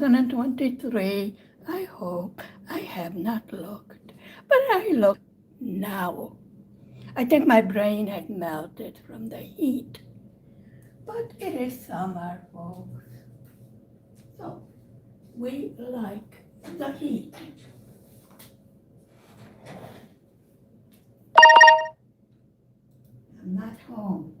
2023, I hope I have not looked, but I look now. I think my brain had melted from the heat, but it is summer, folks. So we like the heat. I'm not home.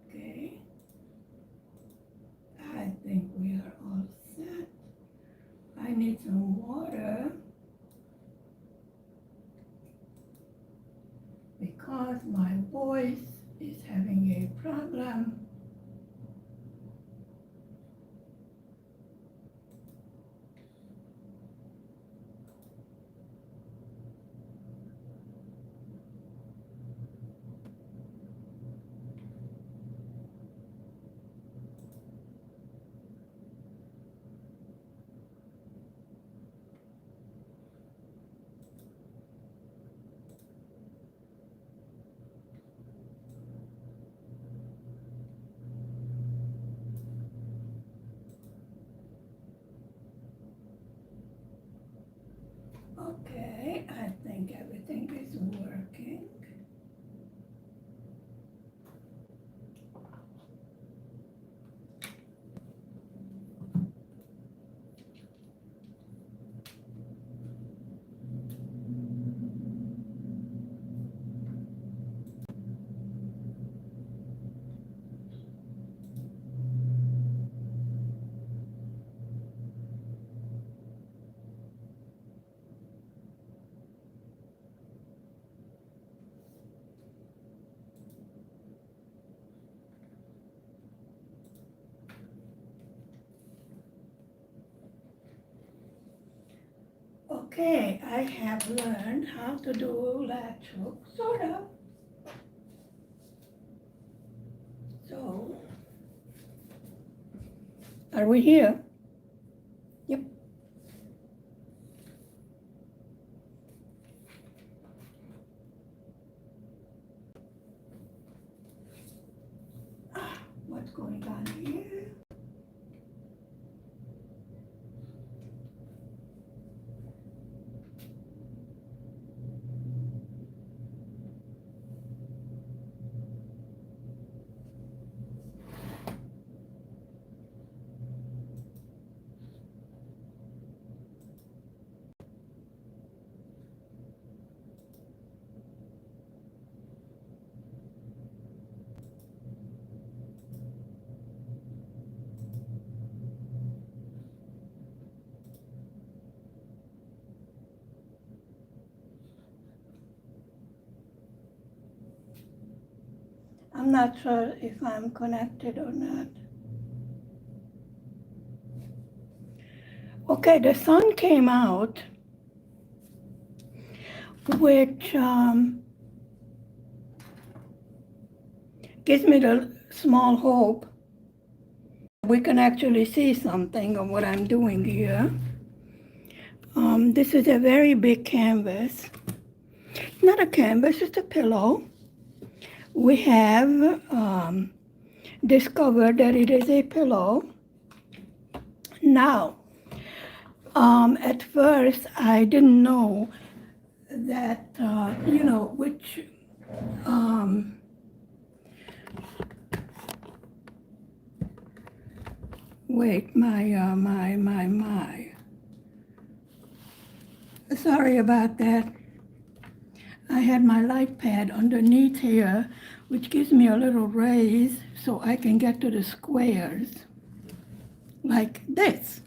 Okay, I think we are all set. I need some water because my voice is having a problem. Okay, I think everything is working. Okay, I have learned how to do latch hook, sort of. So, are we here? Yep. What's going on here? I'm not sure if I'm connected or not. Okay, the sun came out, which gives me the small hope we can actually see something of what I'm doing here. This is a very big canvas. Not a canvas, it's a pillow. We have discovered that it is a pillow. Now, At first, I didn't know that, which, um, wait, my. Sorry about that. I had my light pad underneath here, which gives me a little raise so I can get to the squares, like this.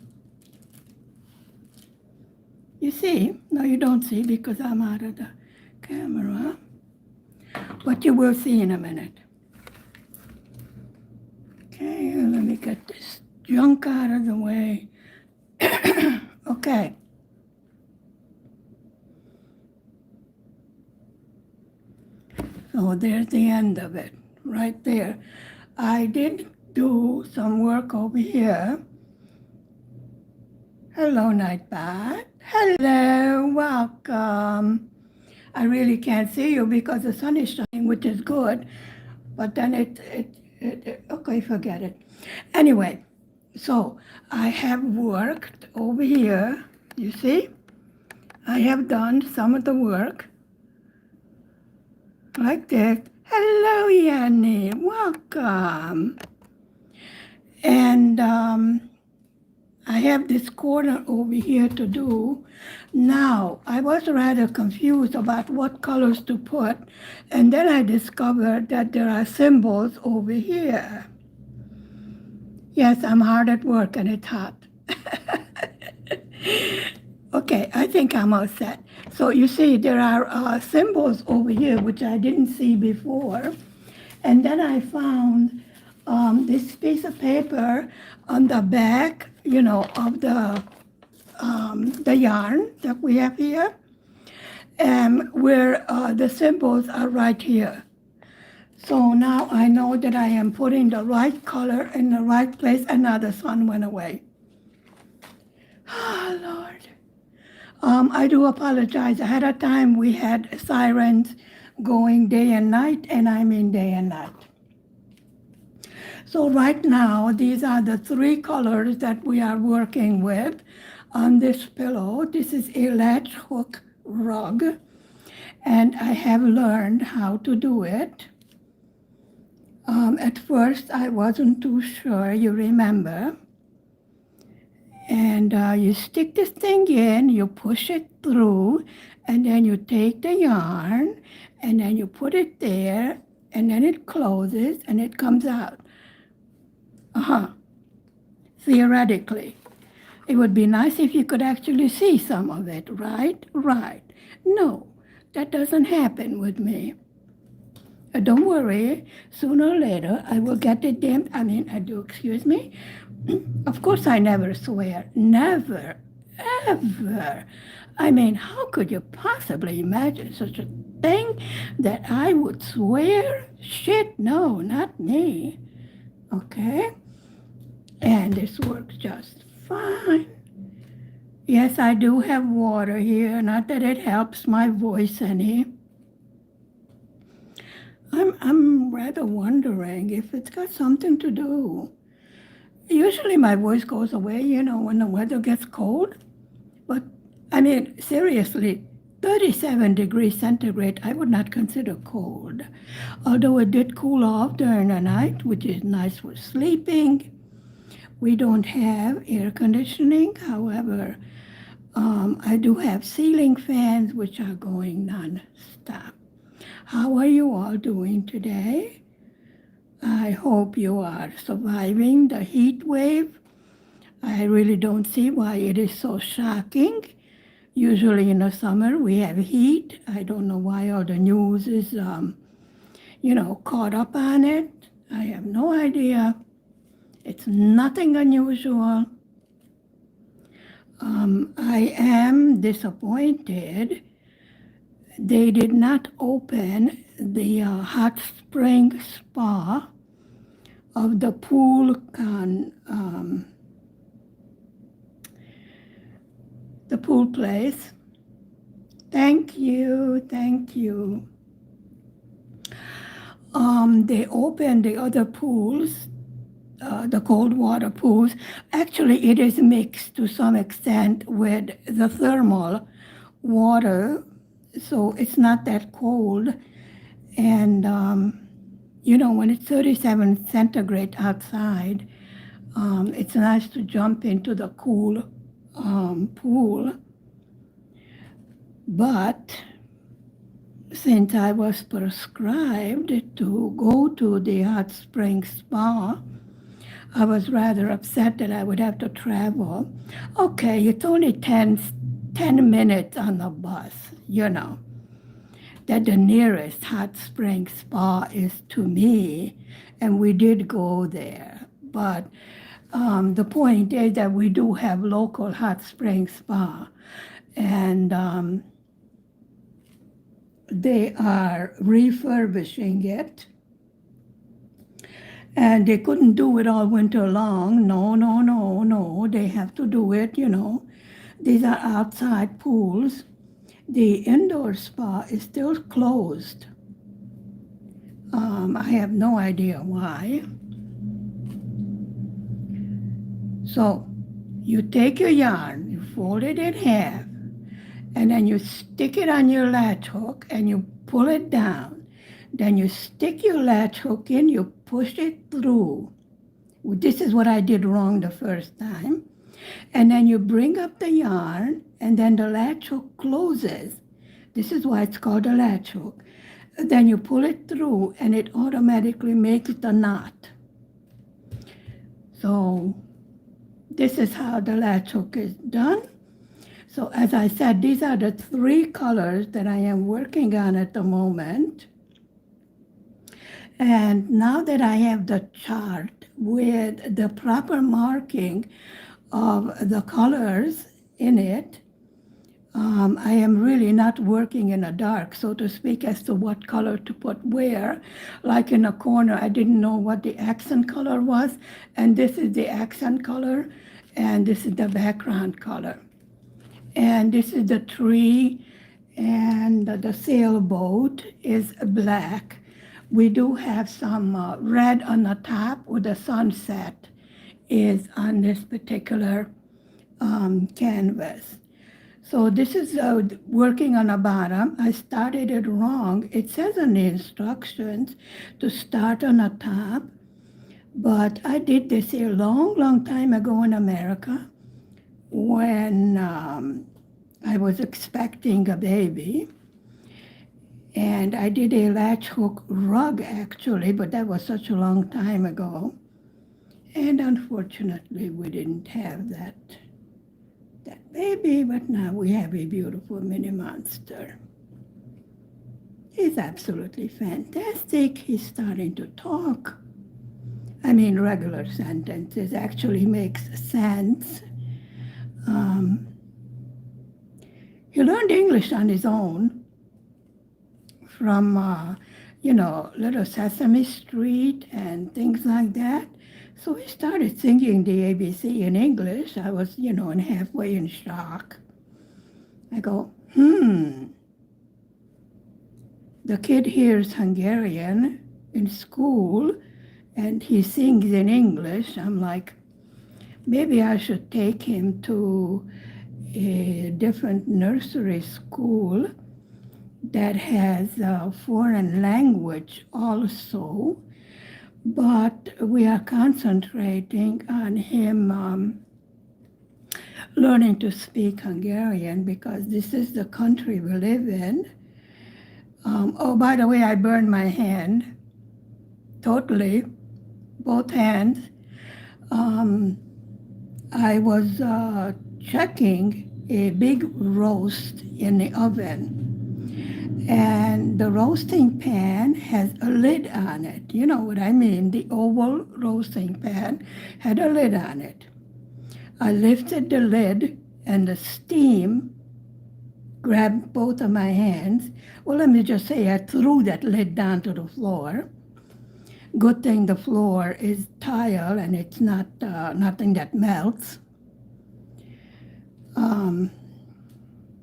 You see? No, you don't see because I'm out of the camera, but you will see in a minute. Okay, let me get this junk out of the way. Okay. So there's the end of it, right there. I did do some work over here. Hello, Nightbot. Hello, welcome. I really can't see you because the sun is shining, which is good, but then okay, forget it. Anyway, so I have worked over here, you see? I have done some of the work like this. Hello, Yanni, welcome. And I have this corner over here to do. Now, I was rather confused about what colors to put, and then I discovered that there are symbols over here. Yes, I'm hard at work and it's hot. Okay, I think I'm all set. So you see, there are symbols over here which I didn't see before. And then I found this piece of paper on the back, of the yarn that we have here, where the symbols are right here. So now I know that I am putting the right color in the right place, and now the sun went away. Oh, Lord. I do apologize. Ahead of time, we had sirens going day and night, and I mean day and night. So right now, these are the three colors that we are working with on this pillow. This is a latch hook rug, and I have learned how to do it. At first, I wasn't too sure, you remember. And you stick this thing in, you push it through, and then you take the yarn, and then you put it there, and then it closes, and it comes out. Theoretically. It would be nice if you could actually see some of it, right? Right. No, that doesn't happen with me. Don't worry, sooner or later I will get it damn, excuse me. Of course I never swear, never, ever. How could you possibly imagine such a thing that I would swear? Shit, no, not me. Okay? And this works just fine. Yes, I do have water here, not that it helps my voice any. I'm rather wondering if it's got something to do. Usually my voice goes away, when the weather gets cold. But, seriously, 37 degrees centigrade, I would not consider cold. Although it did cool off during the night, which is nice for sleeping. We don't have air conditioning. However, I do have ceiling fans, which are going non-stop. How are you all doing today? I hope you are surviving the heat wave. I really don't see why it is so shocking. Usually in the summer we have heat. I don't know why all the news is, caught up on it. I have no idea. It's nothing unusual. I am disappointed. They did not open the hot spring spa of the pool the pool place. Thank you, thank you. They opened the other pools the cold water pools. Actually, it is mixed to some extent with the thermal water, so it's not that cold. And when it's 37 centigrade outside, it's nice to jump into the cool pool. But since I was prescribed to go to the hot spring spa, I was rather upset that I would have to travel. Okay, it's only 10 minutes on the bus, that the nearest hot spring spa is to me, and we did go there. But the point is that we do have local hot spring spa, and they are refurbishing it. And they couldn't do it all winter long. No. They have to do it, These are outside pools. The indoor spa is still closed. I have no idea why. So you take your yarn, you fold it in half, and then you stick it on your latch hook and you pull it down. Then you stick your latch hook in, you push it through. This is what I did wrong the first time. And then you bring up the yarn, and then the latch hook closes. This is why it's called a latch hook. Then you pull it through, and it automatically makes the knot. So this is how the latch hook is done. So as I said, these are the 3 colors that I am working on at the moment. And now that I have the chart with the proper marking of the colors in it, I am really not working in the dark, so to speak, as to what color to put where. Like in a corner, I didn't know what the accent color was, and this is the accent color, and this is the background color. And this is the tree, and the sailboat is black. We do have some red on the top where the sunset is on this particular canvas. So this is working on the bottom. I started it wrong. It says in the instructions to start on the top, but I did this a long time ago in America when I was expecting a baby. And I did a latch hook rug, actually, but that was such a long time ago. And unfortunately, we didn't have that baby, but now we have a beautiful mini monster. He's absolutely fantastic. He's starting to talk. I mean, regular sentences actually makes sense. He learned English on his own from, Little Sesame Street and things like that. So he started singing the ABC in English. I was, and halfway in shock. I go, the kid hears Hungarian in school and he sings in English. I'm like, maybe I should take him to a different nursery school that has a foreign language also, but we are concentrating on him learning to speak Hungarian because this is the country we live in. Oh, by the way, I burned my hand totally, both hands. I was checking a big roast in the oven. And the roasting pan has a lid on it. You know what I mean? The oval roasting pan had a lid on it. I lifted the lid and the steam grabbed both of my hands. Well, let me just say I threw that lid down to the floor. Good thing the floor is tile and it's not nothing that melts.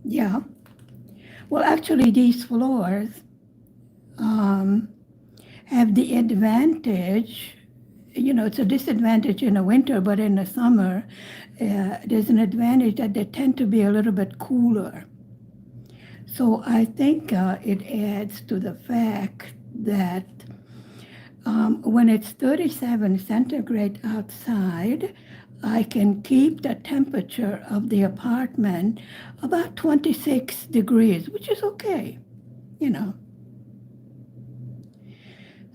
Yeah. Well, actually, these floors have the advantage it's a disadvantage in the winter, but in the summer, there's an advantage that they tend to be a little bit cooler. So I think it adds to the fact that when it's 37 centigrade outside, I can keep the temperature of the apartment about 26 degrees, which is okay, you know.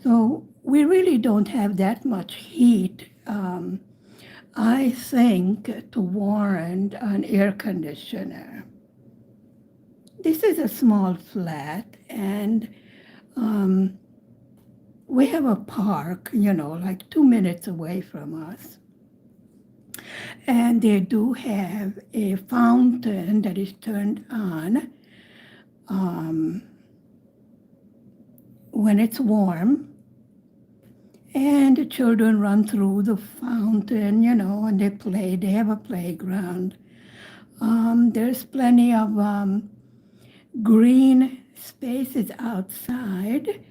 So we really don't have that much heat, I think, to warrant an air conditioner. This is a small flat, and we have a park, like 2 minutes away from us. And they do have a fountain that is turned on when it's warm. And the children run through the fountain, and they play. They have a playground. There's plenty of green spaces outside.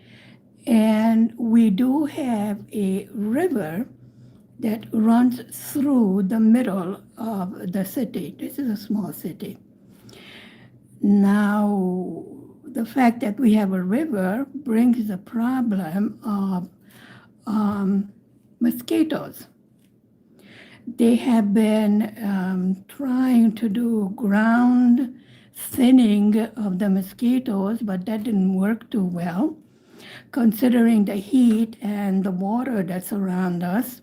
And we do have a river that runs through the middle of the city. This is a small city. Now, the fact that we have a river brings the problem of mosquitoes. They have been trying to do ground thinning of the mosquitoes, but that didn't work too well, considering the heat and the water that's around us,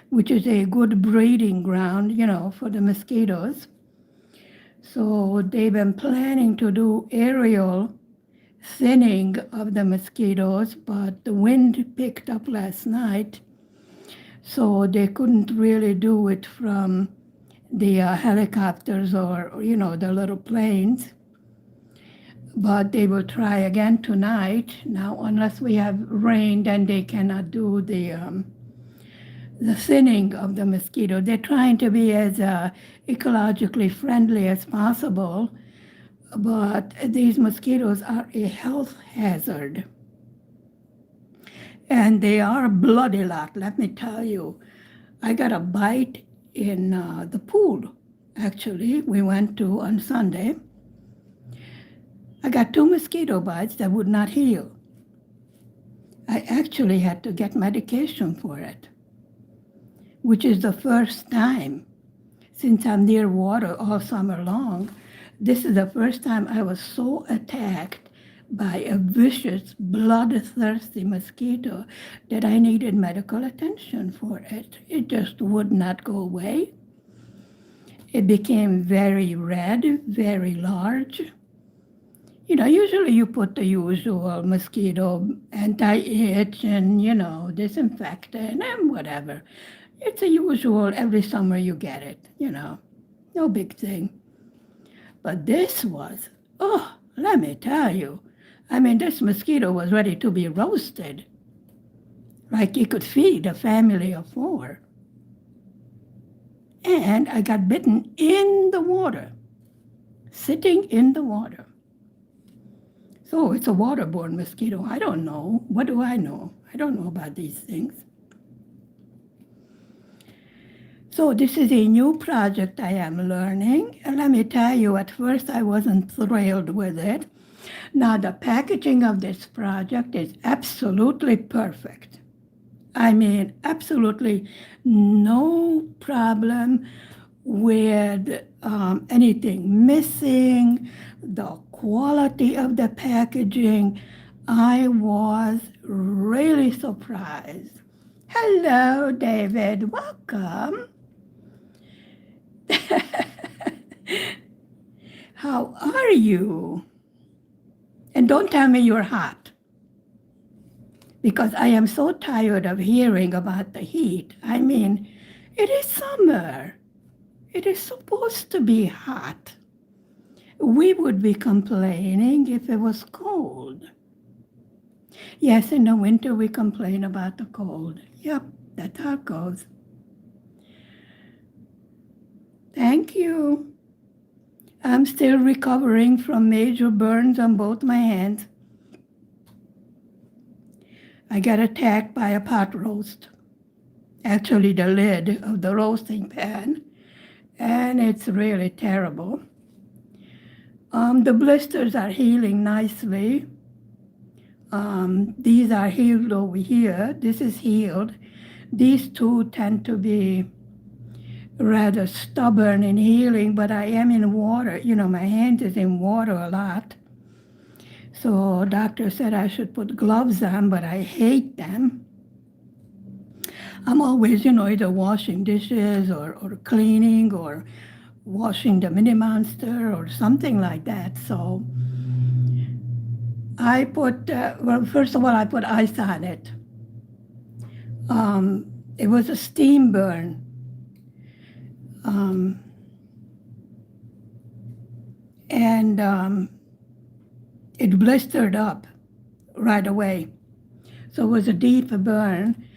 which is a good breeding ground, for the mosquitoes. So they've been planning to do aerial thinning of the mosquitoes, but the wind picked up last night, so they couldn't really do it from the helicopters or, the little planes. But they will try again tonight. Now, unless we have rain, then they cannot do the thinning of the mosquito. They're trying to be as ecologically friendly as possible, but these mosquitoes are a health hazard. And they are a bloody lot, let me tell you. I got a bite in the pool, actually. We went to on Sunday. I got 2 mosquito bites that would not heal. I actually had to get medication for it, which is the first time since I'm near water all summer long. This is the first time I was so attacked by a vicious, bloodthirsty mosquito that I needed medical attention for it. It just would not go away. It became very red, very large. Usually you put the usual mosquito anti-itch and, disinfectant and whatever. It's a usual, every summer you get it, no big thing. But this was, let me tell you, this mosquito was ready to be roasted. Like it could feed a family of 4. And I got bitten in the water, sitting in the water. So it's a waterborne mosquito. I don't know. What do I know? I don't know about these things. So this is a new project I am learning. And let me tell you, at first I wasn't thrilled with it. Now the packaging of this project is absolutely perfect. Absolutely no problem with anything missing, the quality of the packaging. I was really surprised. Hello, David. Welcome. How are you? And don't tell me you're hot, because I am so tired of hearing about the heat. It is summer. It is supposed to be hot. We would be complaining if it was cold. Yes, in the winter we complain about the cold. Yep, that's how it goes. Thank you. I'm still recovering from major burns on both my hands. I got attacked by a pot roast. actually the lid of the roasting pan, and it's really terrible. The blisters are healing nicely. These are healed over here. This is healed. These two tend to be rather stubborn in healing, but I am in water. My hand is in water a lot. So doctor said I should put gloves on, but I hate them. I'm always, either washing dishes or cleaning or washing the Mini Monster or something like that. So I put, first of all, I put ice on it. It was a steam burn. And it blistered up right away. So it was a deep burn.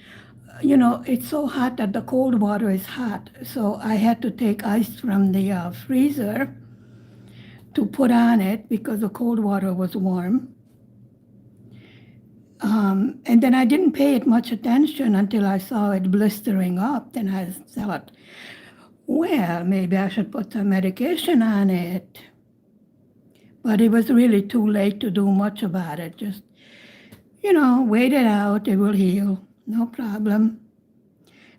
It's so hot that the cold water is hot. So I had to take ice from the freezer to put on it because the cold water was warm. And then I didn't pay it much attention until I saw it blistering up. Then I thought, well, maybe I should put some medication on it. But it was really too late to do much about it. Just, wait it out. It will heal. No problem.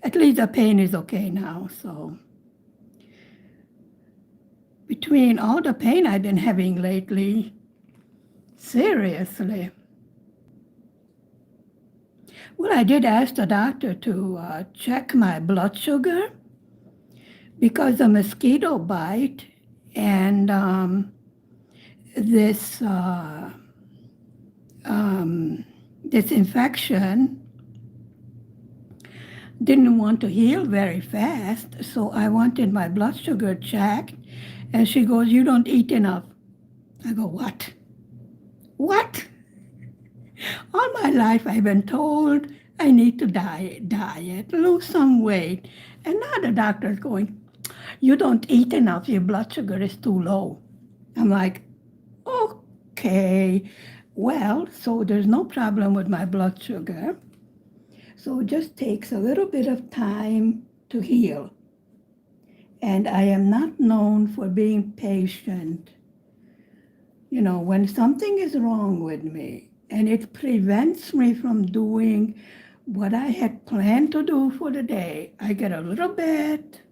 At least the pain is okay now. So between all the pain I've been having lately, seriously. Well, I did ask the doctor to check my blood sugar because the mosquito bite and this infection didn't want to heal very fast, so I wanted my blood sugar checked, and she goes, "You don't eat enough." I go, "What? What?" All my life I've been told I need to diet, lose some weight, and now the doctor's going, "You don't eat enough, your blood sugar is too low." I'm like, okay, well, so there's no problem with my blood sugar. So it just takes a little bit of time to heal. And I am not known for being patient. When something is wrong with me and it prevents me from doing what I had planned to do for the day, I get a little bit,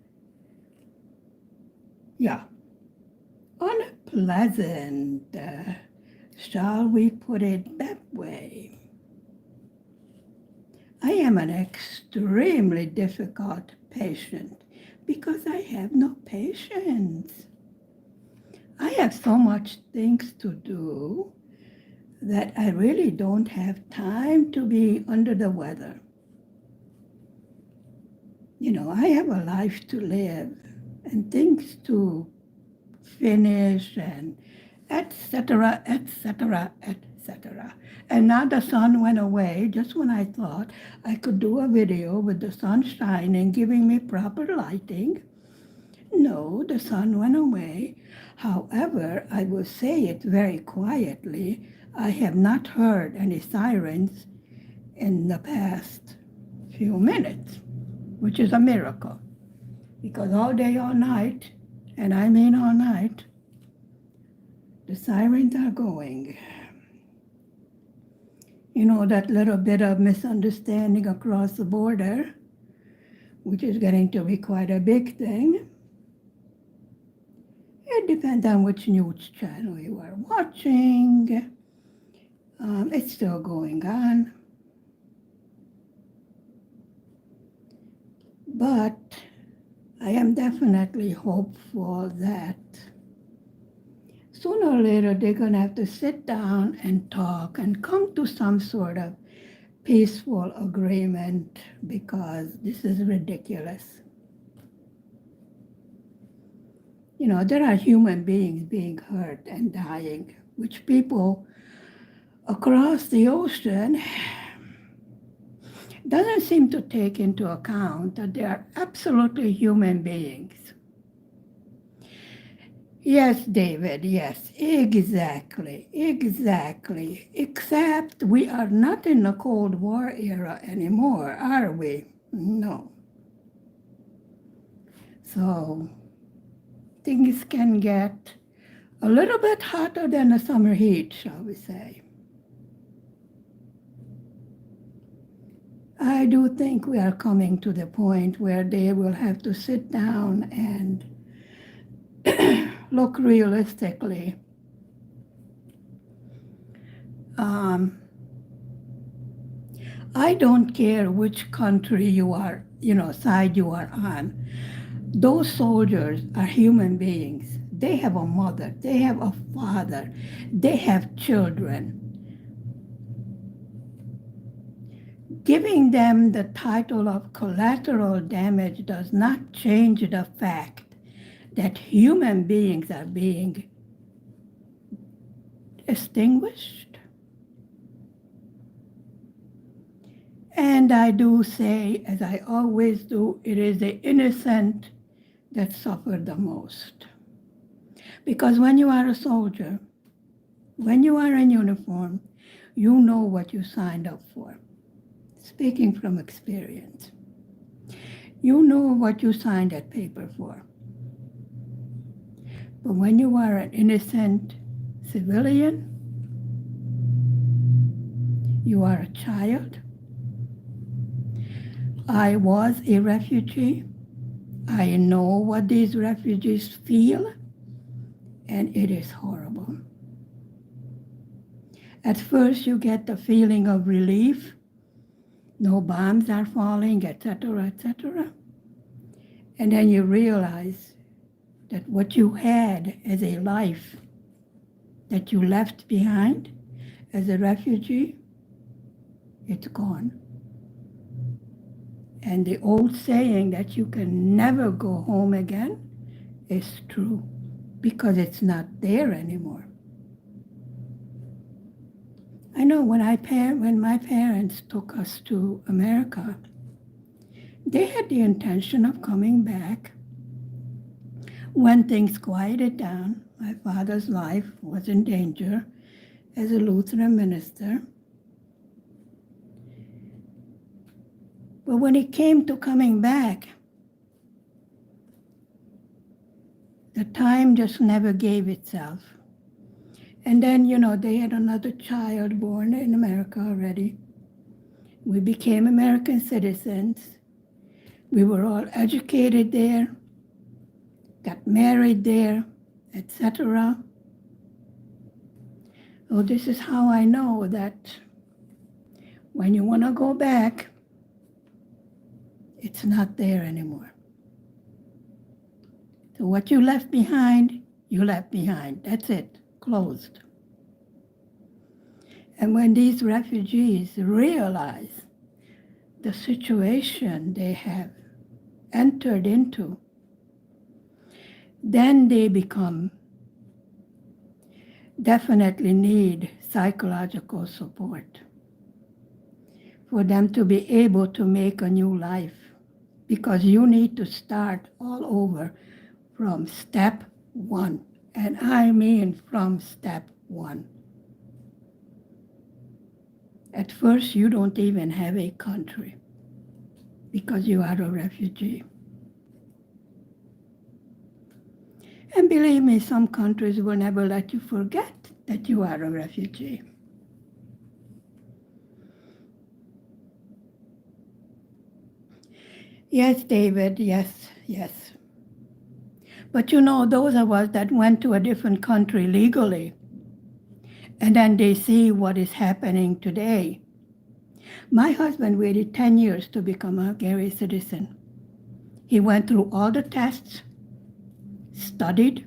unpleasant. Shall we put it that way? I am an extremely difficult patient because I have no patience. I have so much things to do that I really don't have time to be under the weather. I have a life to live and things to finish and etc., etc., etc. And now the sun went away just when I thought I could do a video with the sun shining, giving me proper lighting. No, the sun went away. However, I will say it very quietly, I have not heard any sirens in the past few minutes, which is a miracle. Because all day, all night, and I mean all night, the sirens are going. That little bit of misunderstanding across the border, which is getting to be quite a big thing. It depends on which news channel you are watching. It's still going on. But I am definitely hopeful that sooner or later they're going to have to sit down and talk and come to some sort of peaceful agreement because this is ridiculous. There are human beings being hurt and dying, which people across the ocean doesn't seem to take into account that they are absolutely human beings. Yes, David, yes, exactly. Except we are not in the Cold War era anymore, are we? No. So things can get a little bit hotter than the summer heat, shall we say. I do think we are coming to the point where they will have to sit down and look realistically. I don't care which country you are, side you are on. Those soldiers are human beings. They have a mother, they have a father, they have children. Giving them the title of collateral damage does not change the fact that human beings are being extinguished. And I do say, as I always do, it is the innocent that suffer the most. Because when you are a soldier, when you are in uniform, you know what you signed up for. Speaking from experience, you know what you signed that paper for. But when you are an innocent civilian, you are a child. I was a refugee. I know what these refugees feel, and it is horrible. At first, you get the feeling of relief. No bombs are falling, etc., etc. And then you realize that what you had as a life that you left behind as a refugee, it's gone. And the old saying that you can never go home again is true, because it's not there anymore. I know when my parents took us to America, they had the intention of coming back when things quieted down. My father's life was in danger as a Lutheran minister. But when it came to coming back, the time just never gave itself. And then, they had another child born in America already. We became American citizens. We were all educated there, got married there, etc. So this is how I know that when you want to go back, it's not there anymore. So what you left behind, you left behind. That's it, closed. And when these refugees realize the situation they have entered into, then they definitely need psychological support for them to be able to make a new life. Because you need to start all over from step one. And I mean from step one. At first, you don't even have a country because you are a refugee. And believe me, some countries will never let you forget that you are a refugee. Yes, David, yes. But those of us that went to a different country legally, and then they see what is happening today. My husband waited 10 years to become a Hungarian citizen. He went through all the tests, studied,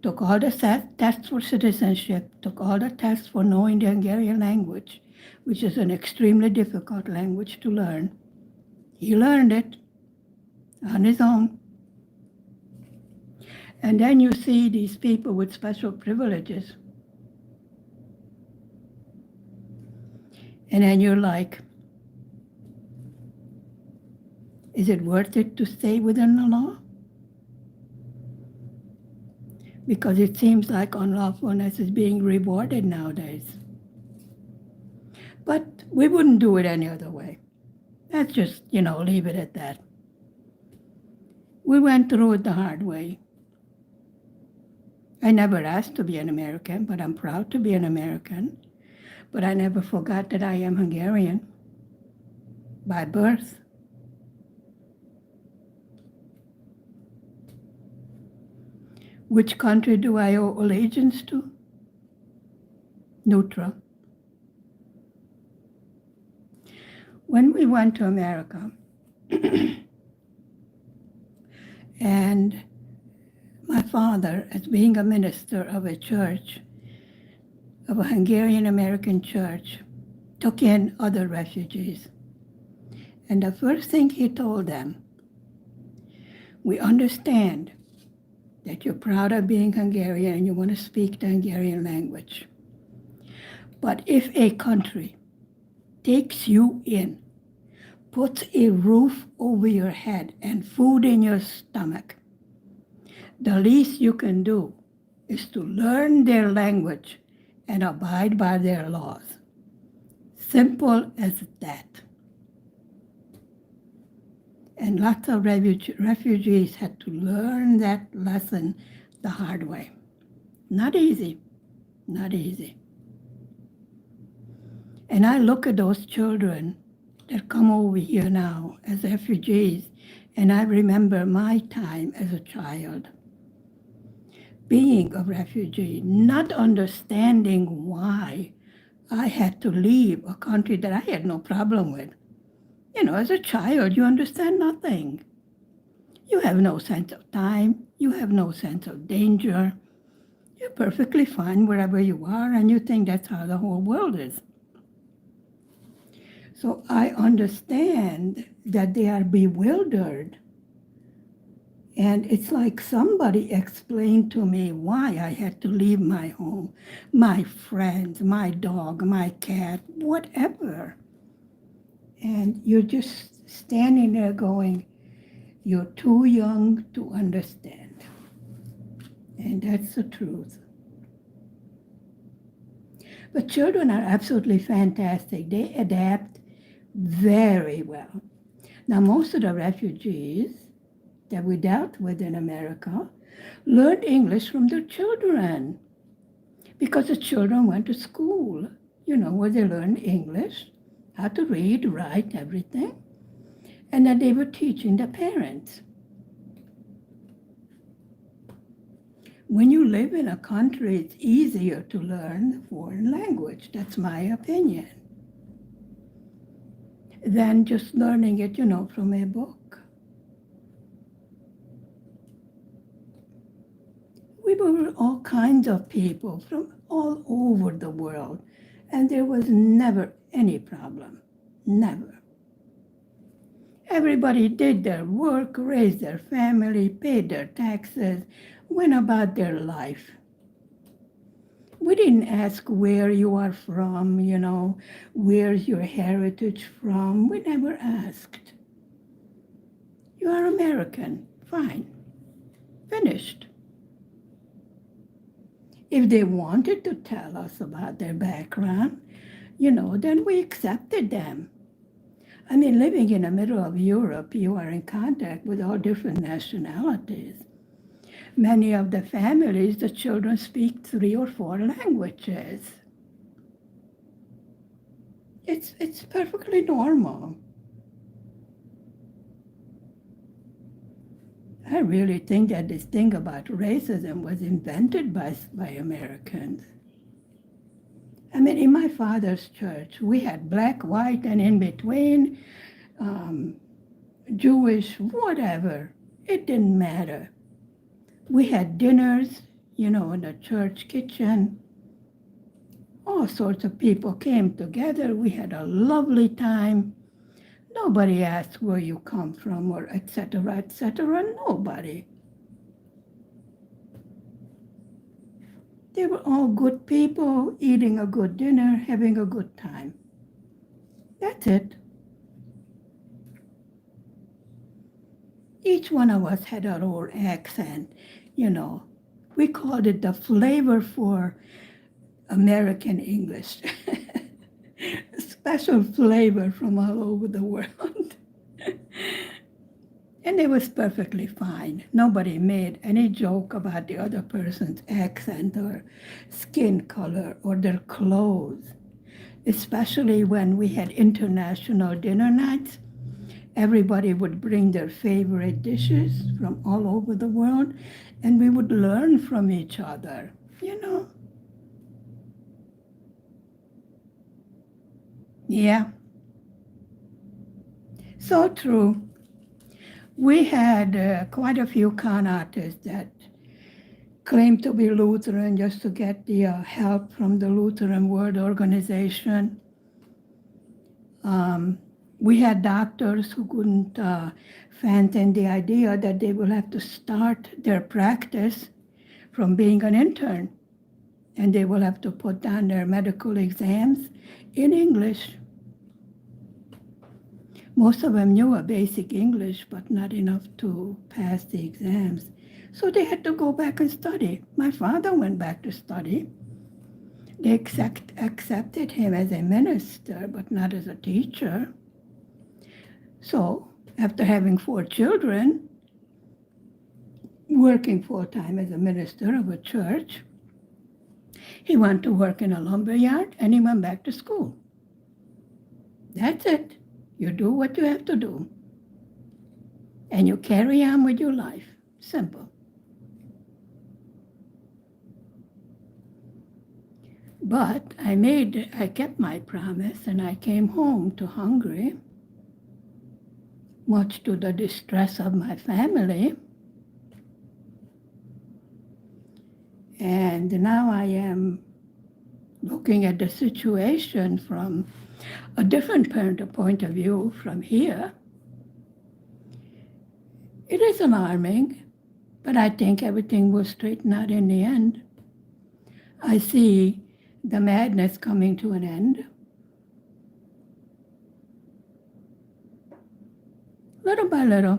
took all the tests for citizenship, took all the tests for knowing the Hungarian language, which is an extremely difficult language to learn. He learned it on his own. And then you see these people with special privileges. And then you're like, is it worth it to stay within the law? Because it seems like unlawfulness is being rewarded nowadays. But We wouldn't do it any other way. Let's just, leave it at that. We went through it the hard way. I never asked to be an American, but I'm proud to be an American. But I never forgot that I am Hungarian by birth. Which country do I owe allegiance to? Neutral. When we went to America, and my father, as being a minister of a church, of a Hungarian American church, took in other refugees. And the first thing he told them, we understand that you're proud of being Hungarian and you want to speak the Hungarian language. But if a country takes you in, puts a roof over your head and food in your stomach, the least you can do is to learn their language and abide by their laws. Simple as that. And lots of refugees had to learn that lesson the hard way. Not easy, not easy. And I look at those children that come over here now as refugees, and I remember my time as a child being a refugee, not understanding why I had to leave a country that I had no problem with. As a child, you understand nothing. You have no sense of time. You have no sense of danger. You're perfectly fine wherever you are, and you think that's how the whole world is. So I understand that they are bewildered. And it's like somebody explained to me why I had to leave my home, my friends, my dog, my cat, whatever. And you're just standing there going, you're too young to understand. And that's the truth. But children are absolutely fantastic. They adapt very well. Now, most of the refugees that we dealt with in America learned English from their children because the children went to school, where they learned English, how to read, write, everything, and then they were teaching the parents. When you live in a country, it's easier to learn the foreign language. That's my opinion. Than just learning it, from a book. We were all kinds of people from all over the world, and there was never any problem. Never. Everybody did their work, raised their family, paid their taxes, went about their life. We didn't ask where you are from, where's your heritage from. We never asked. You are American. Fine. Finished. If they wanted to tell us about their background, then we accepted them. I mean, living in the middle of Europe, you are in contact with all different nationalities. Many of the families, the children speak 3 or 4 languages. It's perfectly normal. I really think that this thing about racism was invented by Americans. I mean, in my father's church, we had black, white, and in between, Jewish, whatever. It didn't matter. We had dinners, in the church kitchen. All sorts of people came together. We had a lovely time. Nobody asked where you come from or et cetera, nobody. They were all good people, eating a good dinner, having a good time. That's it. Each one of us had our own accent, We called it the flavor for American English. special flavor from all over the world. And it was perfectly fine. Nobody made any joke about the other person's accent or skin color or their clothes, especially when we had international dinner nights. Everybody would bring their favorite dishes from all over the world, and we would learn from each other, you know. Yeah, so true. We had quite a few con artists that claimed to be Lutheran just to get the help from the Lutheran World Organization. We had doctors who couldn't fathom the idea that they will have to start their practice from being an intern, and they will have to put down their medical exams in English. Most of them knew a basic English, but not enough to pass the exams. So they had to go back and study. My father went back to study. They accepted him as a minister, but not as a teacher. So after having 4 children, working full-time as a minister of a church, he went to work in a lumber yard and he went back to school. That's it. You do what you have to do. And you carry on with your life. Simple. But I kept my promise and I came home to Hungary, much to the distress of my family. And now I am looking at the situation from a different point of view from here. It is alarming, but I think everything will straighten out in the end. I see the madness coming to an end. Little by little.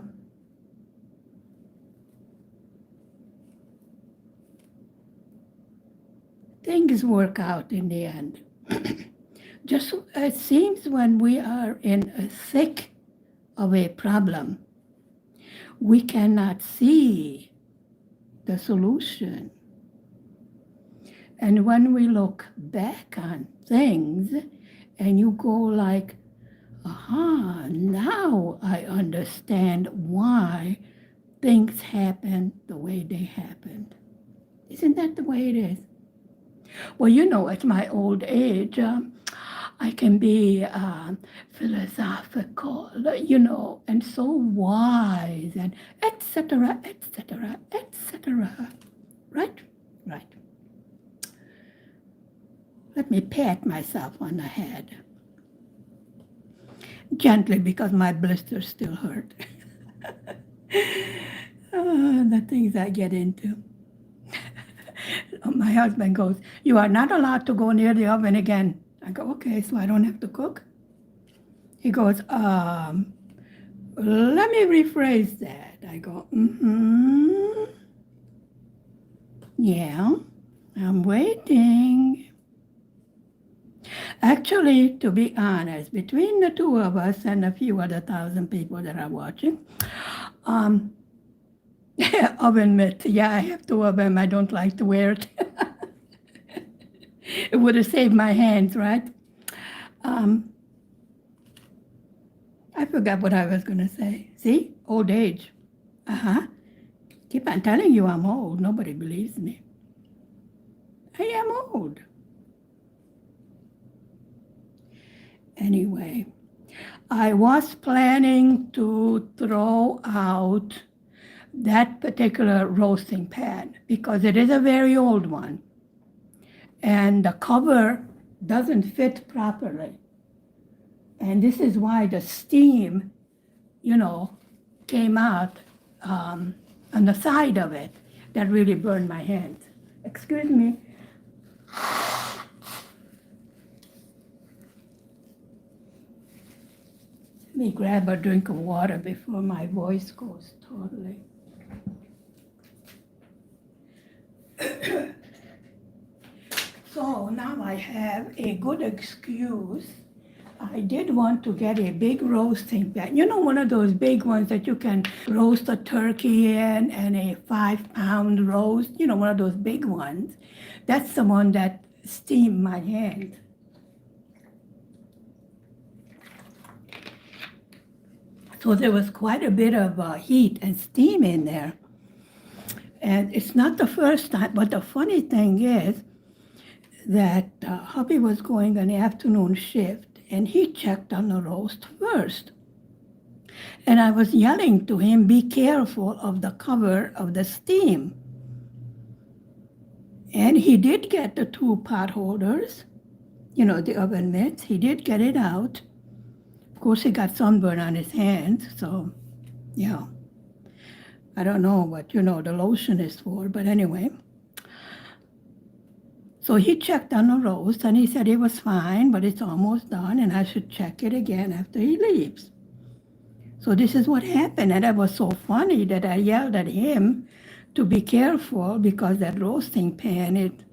Things work out in the end. Just it seems when we are in a thick of a problem, we cannot see the solution. And when we look back on things and you go like, aha, now I understand why things happened the way they happened. Isn't that the way it is? Well, you know, at my old age, I can be philosophical, you know, and so wise, and etc., etc., etc. Right? Right. Let me pat myself on the head. Gently, because my blisters still hurt. The things I get into. My husband goes, "You are not allowed to go near the oven again." I go, "Okay, so I don't have to cook?" He goes, let me rephrase that. I go, yeah, I'm waiting. Actually, to be honest, between the two of us and a few other 1,000 people that are watching, oven mitt. Yeah, I have 2 of them. I don't like to wear it. It would have saved my hands, right? I forgot what I was going to say. See? Old age. Uh-huh. Keep on telling you I'm old. Nobody believes me. I am old. Anyway, I was planning to throw out that particular roasting pan because it is a very old one. And the cover doesn't fit properly. And this is why the steam, you know, came out on the side of it. That really burned my hands. Excuse me. Let me grab a drink of water before my voice goes totally. So now I have a good excuse I did want to get a big roasting pan. You know, one of those big ones that you can roast a turkey in and a 5-pound roast, you know, one of those big ones. That's the one that steamed my hand. So there was quite a bit of heat and steam in there. And it's not the first time, but the funny thing is that hubby was going an afternoon shift and he checked on the roast first. And I was yelling to him, be careful of the cover of the steam. And he did get the 2 pot holders, you know, the oven mitts. He did get it out. Of course, he got sunburn on his hands, so yeah. I don't know what, you know, the lotion is for, but anyway. So he checked on the roast and he said it was fine, but it's almost done and I should check it again after he leaves. So this is what happened, and it was so funny that I yelled at him to be careful because that roasting pan, it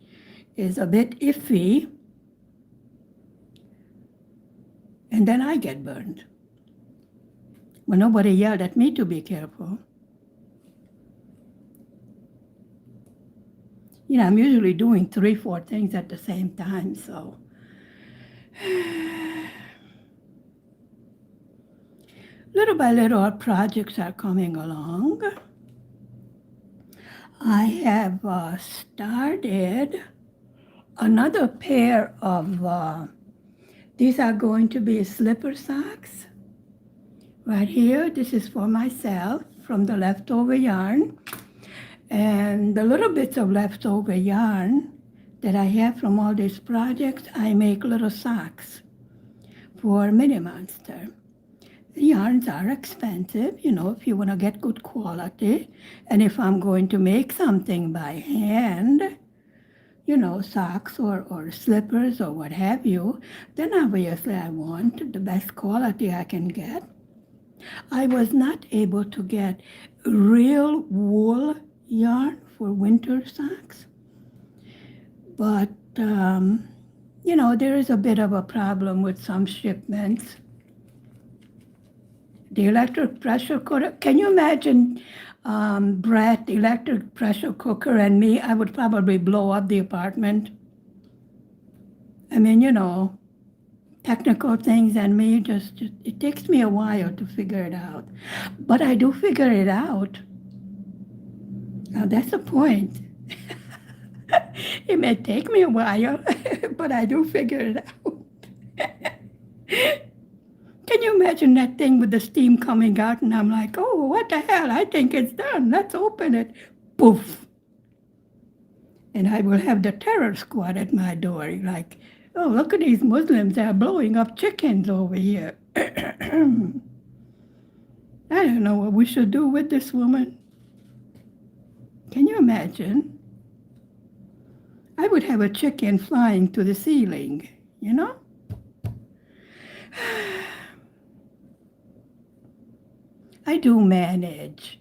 is a bit iffy. And then I get burned. Well, nobody yelled at me to be careful. You know, I'm usually doing 3, 4 things at the same time, so. Little by little, our projects are coming along. I have started another pair of, these are going to be slipper socks. Right here, this is for myself from the leftover yarn. And the little bits of leftover yarn that I have from all these projects, I make little socks for Mini Monster. The yarns are expensive, you know, if you want to get good quality. And if I'm going to make something by hand, you know, socks or slippers or what have you, then obviously I want the best quality I can get. I was not able to get real wool yarn for winter socks, but you know, there is a bit of a problem with some shipments. The electric pressure cooker, can you imagine Brett, the electric pressure cooker, and me? I would probably blow up the apartment. I mean, you know, technical things and me, just it takes me a while to figure it out, but I do figure it out. Now, that's the point. It may take me a while, but I do figure it out. Can you imagine that thing with the steam coming out? And I'm like, oh, what the hell? I think it's done. Let's open it. Poof. And I will have the terror squad at my door. Like, oh, look at these Muslims. They're blowing up chickens over here. I don't know what we should do with this woman. Can you imagine? I would have a chicken flying to the ceiling, you know? I do manage.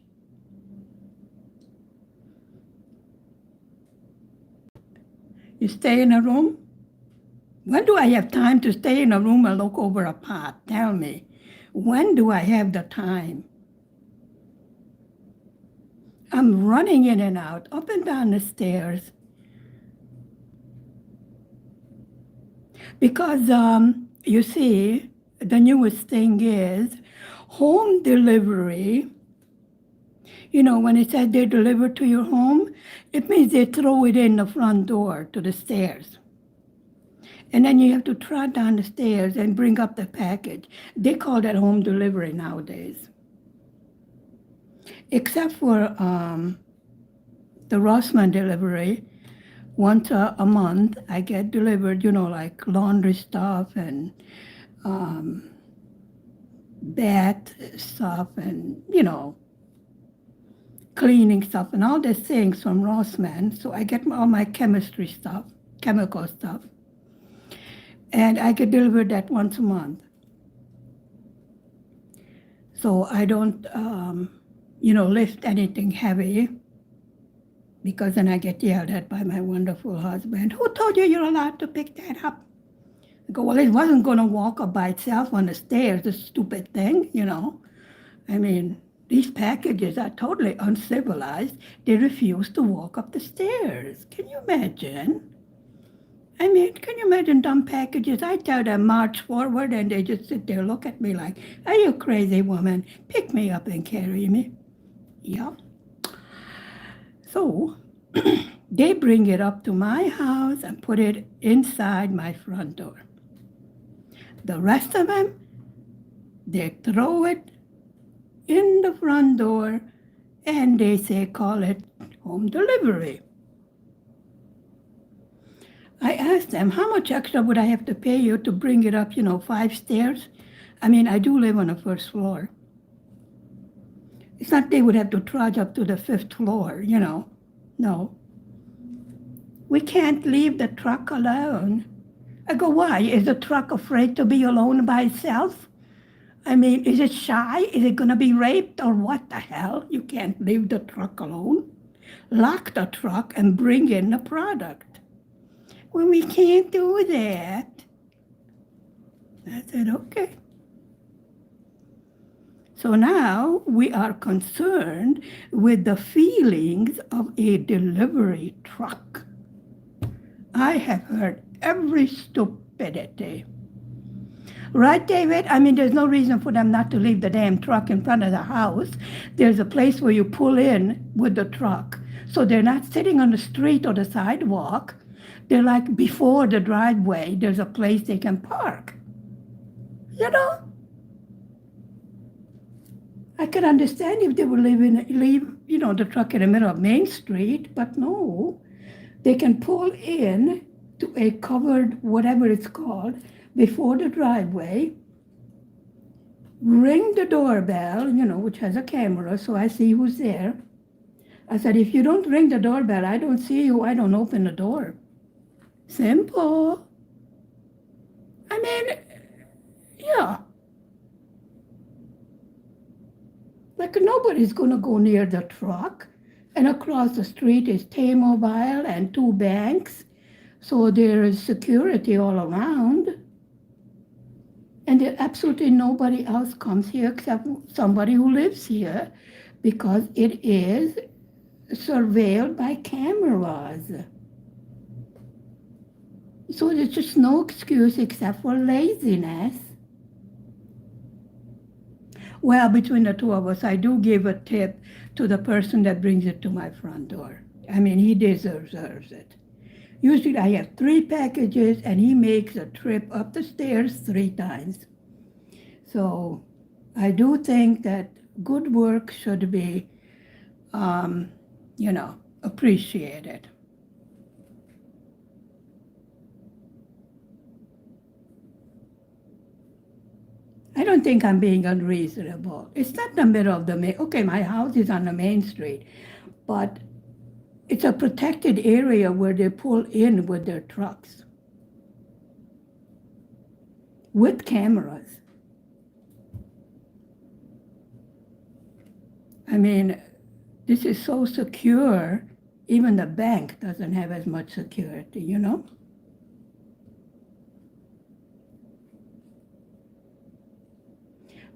You stay in a room? When do I have time to stay in a room and look over a pot? Tell me. When do I have the time? I'm running in and out, up and down the stairs. Because, you see, the newest thing is home delivery. You know, when it says they deliver to your home, it means they throw it in the front door to the stairs. And then you have to trot down the stairs and bring up the package. They call that home delivery nowadays. Except for the Rossmann delivery, once a month I get delivered, you know, like laundry stuff and bath stuff and, you know, cleaning stuff and all these things from Rossmann. So I get all my chemistry stuff, chemical stuff. And I get delivered that once a month. So I don't, you know, lift anything heavy because then I get yelled at by my wonderful husband. Who told you you're allowed to pick that up? I go, well, it wasn't going to walk up by itself on the stairs, the stupid thing, you know. I mean, these packages are totally uncivilized. They refuse to walk up the stairs. Can you imagine? I mean, can you imagine dumb packages? I tell them march forward and they just sit there, look at me like, are you crazy woman? Pick me up and carry me. Yeah. So they bring it up to my house and put it inside my front door. The rest of them, they throw it in the front door and they say, call it home delivery. I asked them, how much extra would I have to pay you to bring it up, 5 stairs? I mean, I do live on the first floor. It's not they would have to trudge up to the 5th floor, No. We can't leave the truck alone. I go, why? Is the truck afraid to be alone by itself? I mean, is it shy? Is it going to be raped or what the hell? You can't leave the truck alone. Lock the truck and bring in the product. Well, we can't do that. I said, okay. So now we are concerned with the feelings of a delivery truck. I have heard every stupidity. Right, David? I mean, there's no reason for them not to leave the damn truck in front of the house. There's a place where you pull in with the truck. So they're not sitting on the street or the sidewalk. They're like before the driveway, there's a place they can park. I could understand if they would leave the truck in the middle of Main Street, but no. They can pull in to a covered, whatever it's called, before the driveway, ring the doorbell, which has a camera, so I see who's there. I said, if you don't ring the doorbell, I don't see you, I don't open the door. Simple. I mean, yeah. Like nobody's going to go near the truck. And across the street is T-Mobile and 2 banks. So there is security all around. And there absolutely nobody else comes here except somebody who lives here because it is surveilled by cameras. So there's just no excuse except for laziness. Well, between the two of us, I do give a tip to the person that brings it to my front door. I mean, he deserves it. Usually I have 3 packages and he makes a trip up the stairs 3 times. So I do think that good work should be, appreciated. I don't think I'm being unreasonable. It's not the middle of the okay, my house is on the main street, but it's a protected area where they pull in with their trucks with cameras. I mean, this is so secure, even the bank doesn't have as much security,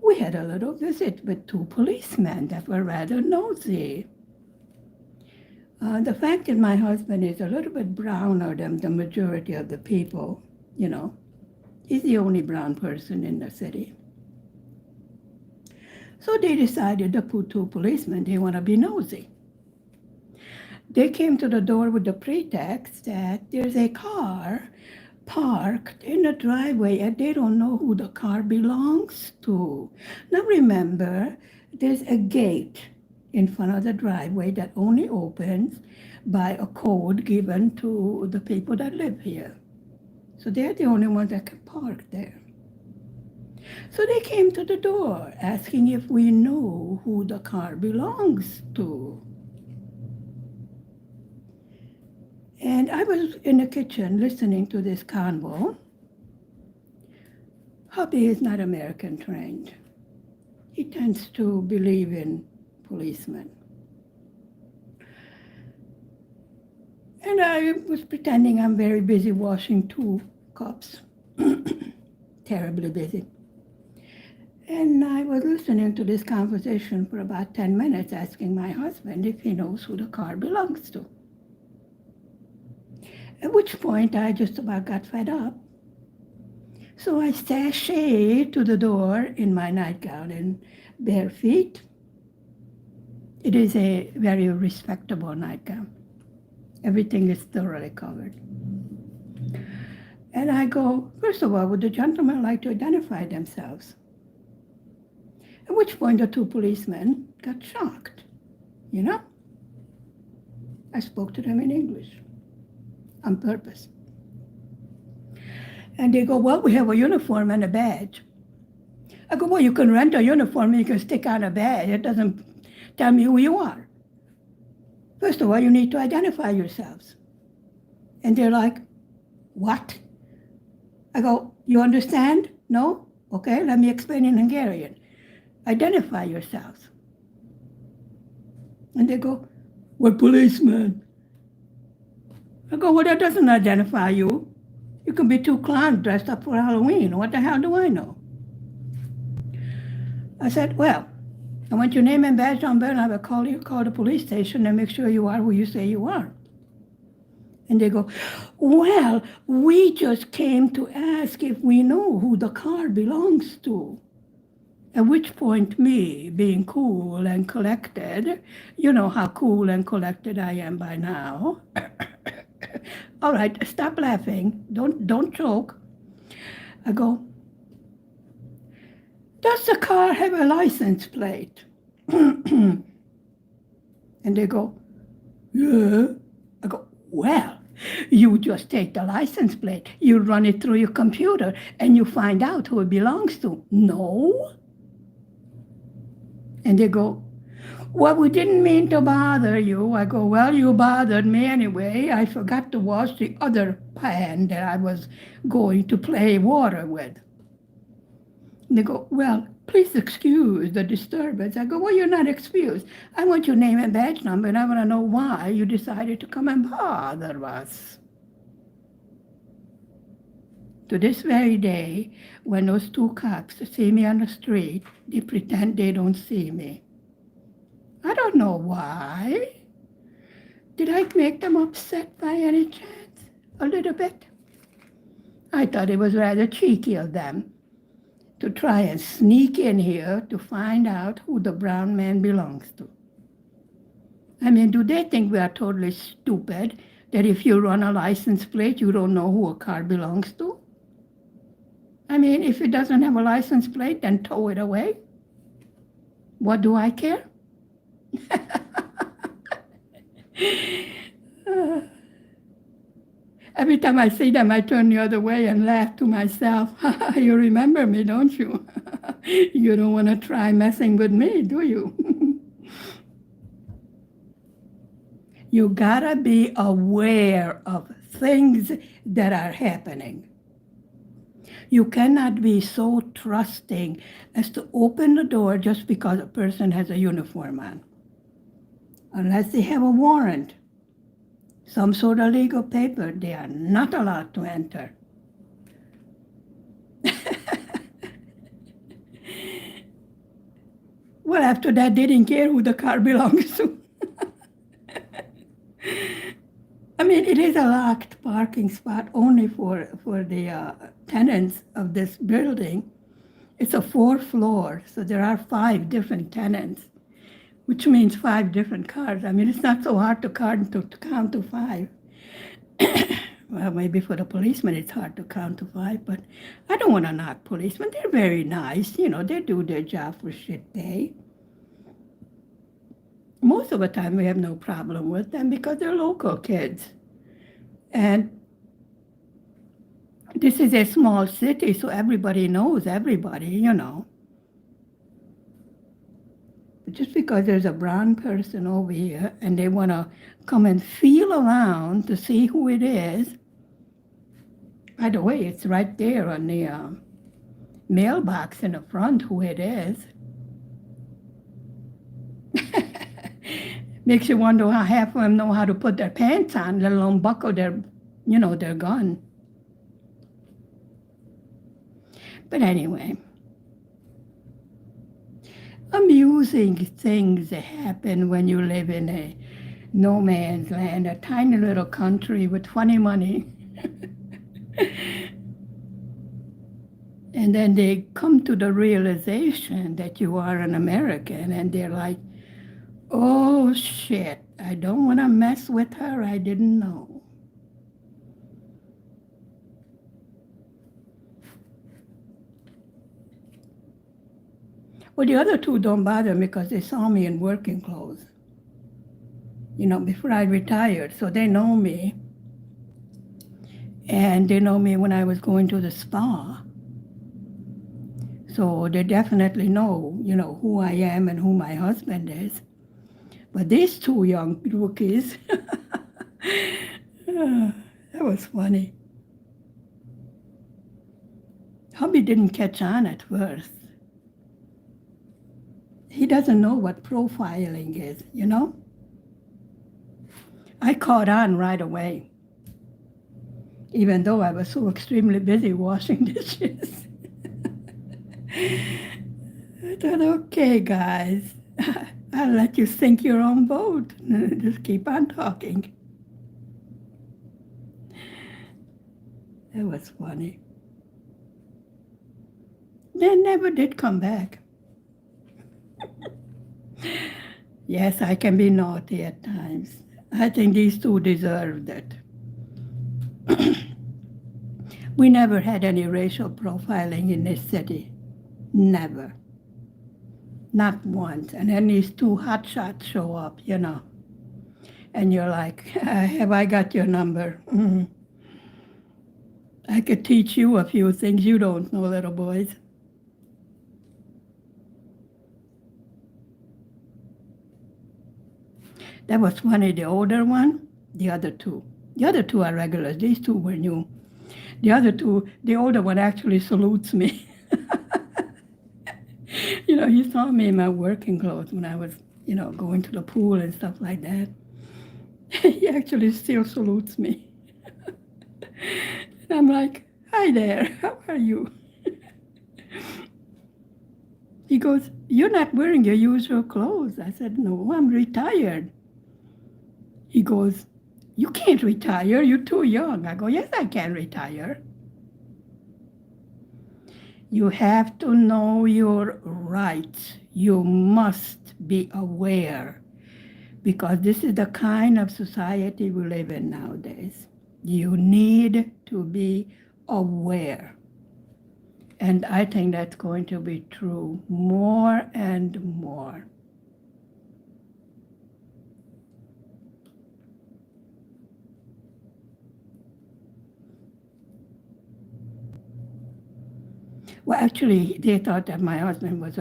We had a little visit with 2 policemen that were rather nosy. The fact that my husband is a little bit browner than the majority of the people, he's the only brown person in the city. So they decided to put 2 policemen, they want to be nosy. They came to the door with the pretext that there's a car parked in the driveway and they don't know who the car belongs to. Now remember, there's a gate in front of the driveway that only opens by a code given to the people that live here. So they're the only ones that can park there. So they came to the door asking if we know who the car belongs to. And I was in the kitchen listening to this convo. Hubby is not American trained. He tends to believe in policemen. And I was pretending I'm very busy washing 2 cups. Terribly busy. And I was listening to this conversation for about 10 minutes, asking my husband if he knows who the car belongs to. At which point I just about got fed up. So I sashayed to the door in my nightgown and bare feet. It is a very respectable nightgown. Everything is thoroughly covered. And I go, first of all, would the gentleman like to identify themselves? At which point the two policemen got shocked. You know? I spoke to them in English on purpose. And they go, well, we have a uniform and a badge. I go, well, you can rent a uniform and you can stick on a badge. It doesn't tell me who you are. First of all, you need to identify yourselves. And they're like, what? I go, you understand? No? Okay, let me explain in Hungarian. Identify yourselves. And they go, we're policemen. I go, well, that doesn't identify you. You can be two clowns dressed up for Halloween. What the hell do I know? I said, well, I want your name and badge number, and I will call the police station and make sure you are who you say you are. And they go, well, we just came to ask if we know who the car belongs to. At which point me, being cool and collected, you know how cool and collected I am by now. All right, stop laughing. Don't choke. I go, does the car have a license plate? And they go, yeah. I go, well, you just take the license plate, you run it through your computer, and you find out who it belongs to. No? And they go, well, we didn't mean to bother you. I go, well, you bothered me anyway. I forgot to wash the other pan that I was going to play water with. And they go, well, please excuse the disturbance. I go, well, you're not excused. I want your name and badge number, and I want to know why you decided to come and bother us. To this very day, when those two cops see me on the street, they pretend they don't see me. I don't know why. Did I make them upset by any chance? A little bit? I thought it was rather cheeky of them to try and sneak in here to find out who the brown man belongs to. I mean, do they think we are totally stupid that if you run a license plate, you don't know who a car belongs to? I mean, if it doesn't have a license plate, then tow it away. What do I care? Every time I see them, I turn the other way and laugh to myself. You remember me, don't you? You don't want to try messing with me, do you? You gotta be aware of things that are happening. You cannot be so trusting as to open the door just because a person has a uniform on. Unless they have a warrant, some sort of legal paper, they are not allowed to enter. Well, after that, they didn't care who the car belongs to. I mean, it is a locked parking spot only for the tenants of this building. It's a 4th floor, so there are 5 different tenants, which means 5 different cars. I mean, it's not so hard to count to 5. Well, maybe for the policemen it's hard to count to 5, but I don't want to knock policemen. They're very nice, you know, they do their job for shit pay. Most of the time we have no problem with them because they're local kids. And this is a small city, so everybody knows everybody, you know. But just because there's a brown person over here and they want to come and feel around to see who it is. By the way, it's right there on the mailbox in the front who it is. Makes you wonder how half of them know how to put their pants on, let alone buckle their gun. But anyway, amusing things happen when you live in a no man's land, a tiny little country with funny money. And then they come to the realization that you are an American, and they're like, oh shit, I don't want to mess with her, I didn't know. Well, the other two don't bother me because they saw me in working clothes, before I retired. So they know me. And they know me when I was going to the spa. So they definitely know, who I am and who my husband is. But these two young rookies, that was funny. Hubby didn't catch on at first. He doesn't know what profiling is, I caught on right away, even though I was so extremely busy washing dishes. I thought, okay, guys, I'll let you sink your own boat. Just keep on talking. That was funny. They never did come back. Yes, I can be naughty at times. I think these two deserved it. We never had any racial profiling in this city. Never. Not once. And then these two hotshots show up, And you're like, have I got your number? Mm-hmm. I could teach you a few things you don't know, little boys. That was funny. The older one, the other two. The other two are regulars. These two were new. The other two, the older one actually salutes me. He saw me in my working clothes when I was, going to the pool and stuff like that. He actually still salutes me. And I'm like, hi there, how are you? He goes, you're not wearing your usual clothes. I said, no, I'm retired. He goes, you can't retire, you're too young. I go, yes, I can retire. You have to know your rights. You must be aware, because this is the kind of society we live in nowadays. You need to be aware. And I think that's going to be true more and more. Well, actually, they thought that my husband was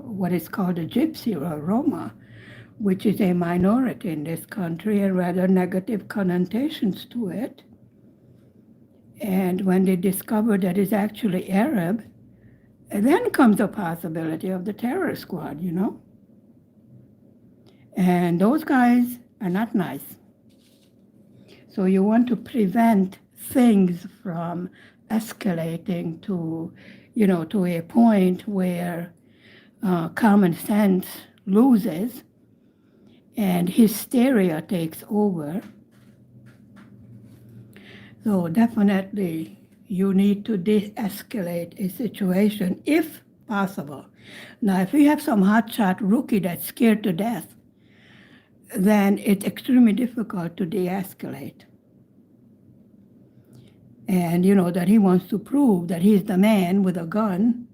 what is called a gypsy or a Roma, which is a minority in this country and rather negative connotations to it. And when they discovered that it's actually Arab, then comes the possibility of the terror squad, And those guys are not nice. So you want to prevent things from escalating to, to a point where common sense loses and hysteria takes over. So definitely you need to de-escalate a situation if possible. Now, if you have some hotshot rookie that's scared to death, then it's extremely difficult to de-escalate. And that he wants to prove that he's the man with a gun.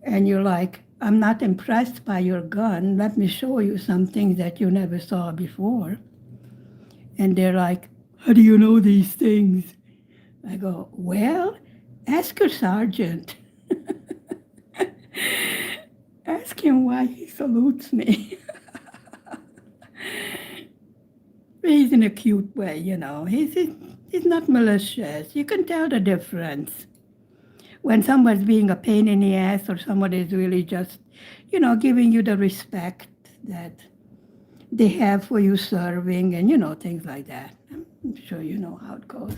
And you're like, I'm not impressed by your gun. Let me show you some things that you never saw before. And they're like, how do you know these things? I go, well, ask your sergeant. Ask him why he salutes me. He's in a cute way, He's not malicious. You can tell the difference. When someone's being a pain in the ass or somebody's really just, giving you the respect that they have for you serving and, things like that. I'm sure you know how it goes.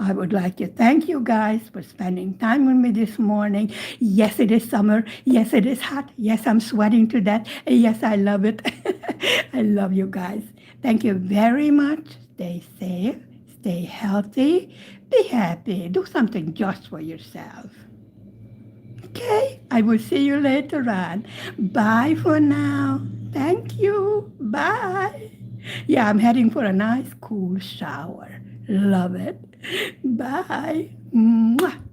I would like to thank you guys for spending time with me this morning. Yes, it is summer. Yes, it is hot. Yes, I'm sweating to death. Yes, I love it. I love you guys. Thank you very much. Stay safe, stay healthy, be happy, do something just for yourself. Okay, I will see you later on. Bye for now. Thank you. Bye. Yeah, I'm heading for a nice cool shower. Love it. Bye. Mwah.